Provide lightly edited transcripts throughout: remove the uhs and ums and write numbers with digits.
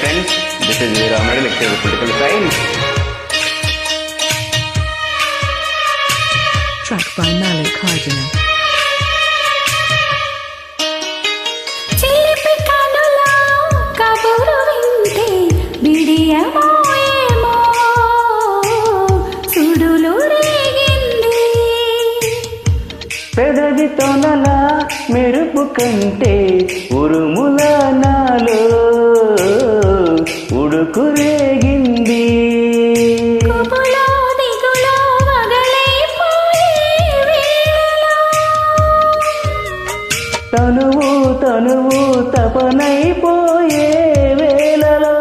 friends, this is Ramadi, lecturer of political science. Track by Malik Hardiner. పెదవి తొనల మెరుపు కంటే ఉరుముల నాలో ఉడుకు రేగింది. తనువు తనువు తపనైపోయే వేళలో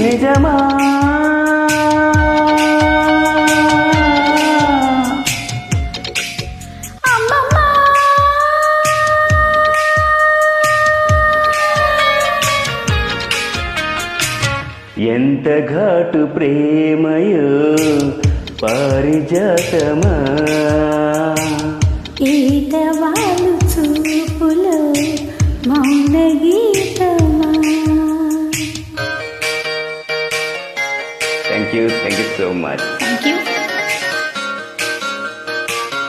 నిజమా ఎంత ఘాటు ప్రేమయో పారిజాతమా ఈతవాలు చూపులో మౌన గీతమా. Thank you so much. Thank you.